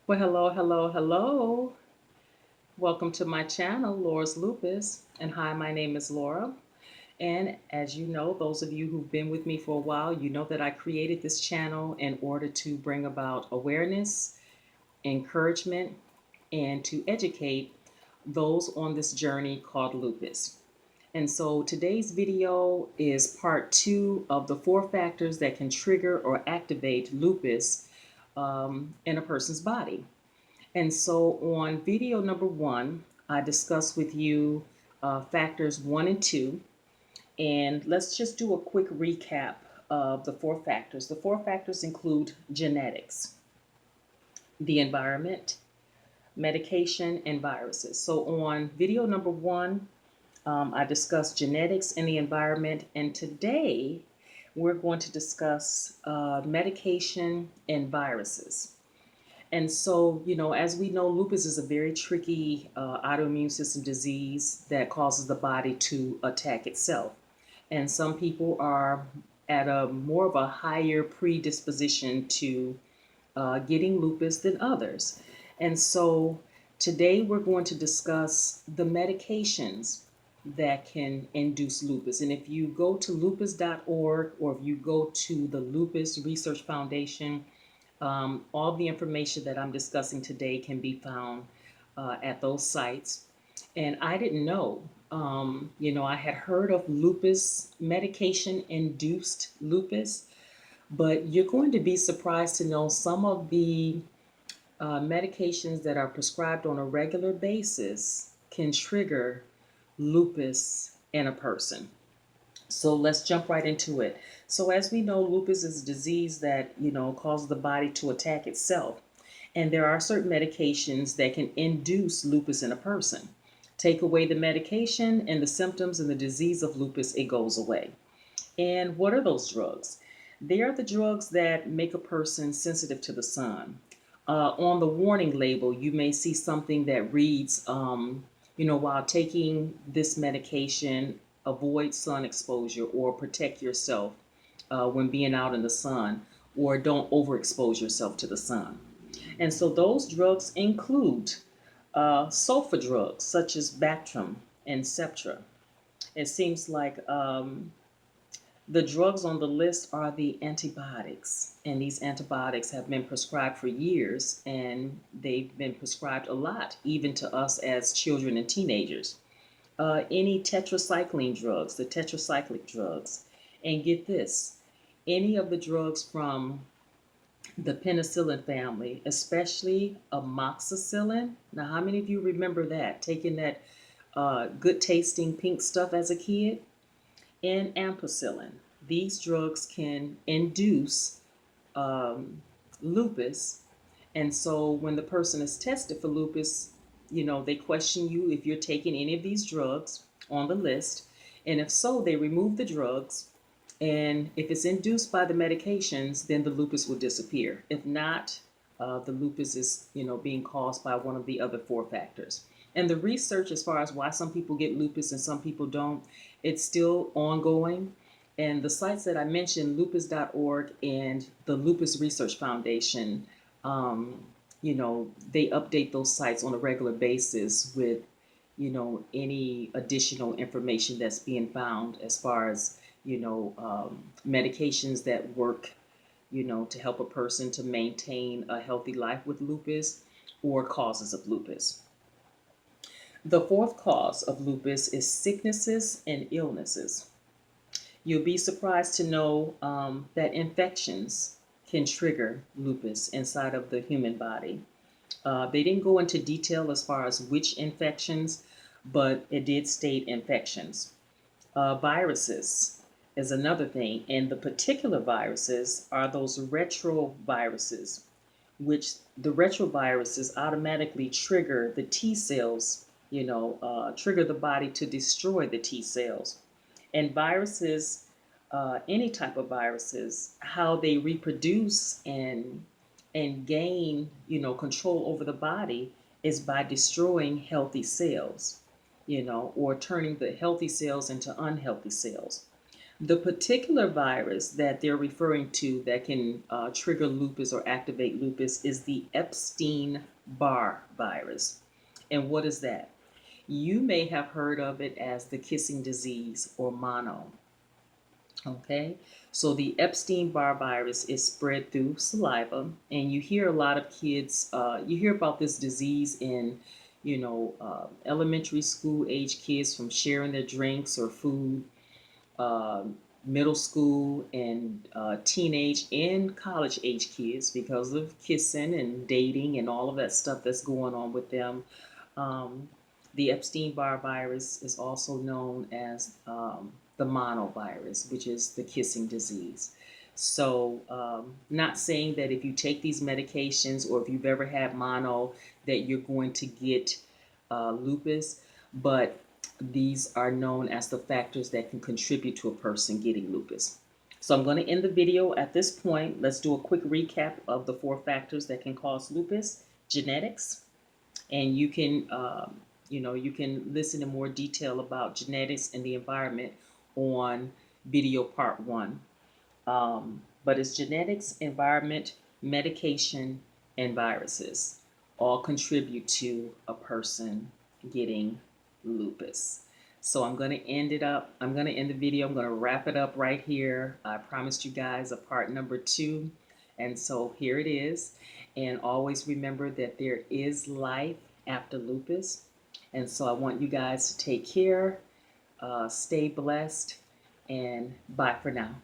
Well, hello, hello, hello. Welcome to my channel, Laura's Lupus. And hi, my name is Laura. And as you know, those of you who've been with me for a while, you know that I created this channel in order to bring about awareness, encouragement, and to educate those on this journey called lupus. And so today's video is part two of the 4 factors that can trigger or activate lupus in a person's body. And so on video number 1, I discussed with you factors 1 and 2. And let's just do a quick recap of the 4 factors. The 4 factors include genetics, the environment, medication, and viruses. So on video number 1, I discussed genetics and the environment. And today we're going to discuss medication and viruses. And so, as we know, lupus is a very tricky autoimmune system disease that causes the body to attack itself. And some people are at a more of a higher predisposition to getting lupus than others. And so today we're going to discuss the medications that can induce lupus. And if you go to lupus.org or if you go to the Lupus Research Foundation, all the information that I'm discussing today can be found at those sites. And I didn't know, I had heard of lupus, medication induced lupus, but you're going to be surprised to know some of the medications that are prescribed on a regular basis can trigger lupus in a person. So let's jump right into it. So as we know, lupus is a disease that, causes the body to attack itself. And there are certain medications that can induce lupus in a person. Take away the medication and the symptoms and the disease of lupus, it goes away. And what are those drugs? They are the drugs that make a person sensitive to the sun. On the warning label, you may see something that reads, while taking this medication, avoid sun exposure or protect yourself when being out in the sun, or don't overexpose yourself to the sun. And so those drugs include sulfa drugs such as Bactrim and Septra. It seems like the drugs on the list are the antibiotics, and these antibiotics have been prescribed for years, and they've been prescribed a lot, even to us as children and teenagers. Any tetracycline drugs, the tetracyclic drugs, and get this, any of the drugs from the penicillin family, especially amoxicillin. Now, how many of you remember that? Taking that good tasting pink stuff as a kid? And ampicillin. These drugs can induce lupus. And so when the person is tested for lupus, they question you if you're taking any of these drugs on the list. And if so, they remove the drugs. And if it's induced by the medications, then the lupus will disappear. If not, the lupus is, being caused by one of the other 4 factors. And the research as far as why some people get lupus and some people don't, it's still ongoing. And the sites that I mentioned, lupus.org and the Lupus Research Foundation, they update those sites on a regular basis with, any additional information that's being found as far as, medications that work, to help a person to maintain a healthy life with lupus or causes of lupus. The fourth cause of lupus is sicknesses and illnesses. You'll be surprised to know that infections can trigger lupus inside of the human body. They didn't go into detail as far as which infections, but it did state infections. Viruses is another thing, and the particular viruses are those retroviruses, which the retroviruses automatically trigger the T cells, trigger the body to destroy the T cells. And viruses, any type of viruses, how they reproduce and gain, control over the body is by destroying healthy cells, or turning the healthy cells into unhealthy cells. The particular virus that they're referring to that can trigger lupus or activate lupus is the Epstein-Barr virus. And what is that? You may have heard of it as the kissing disease or mono. Okay, so the Epstein-Barr virus is spread through saliva, and you hear a lot of kids. You hear about this disease in, elementary school age kids from sharing their drinks or food, middle school and teenage and college age kids because of kissing and dating and all of that stuff that's going on with them. Um, the Epstein-Barr virus is also known as the monovirus, which is the kissing disease. So, not saying that if you take these medications or if you've ever had mono that you're going to get lupus, but these are known as the factors that can contribute to a person getting lupus. So I'm going to end the video at this point. Let's do a quick recap of the 4 factors that can cause lupus. Genetics, and you can listen in more detail about genetics and the environment on video part 1. But it's genetics, environment, medication, and viruses all contribute to a person getting lupus. So I'm going to end it up. I'm going to end the video. I'm going to wrap it up right here. I promised you guys a part number 2. And so here it is. And always remember that there is life after lupus. And so I want you guys to take care, stay blessed, and bye for now.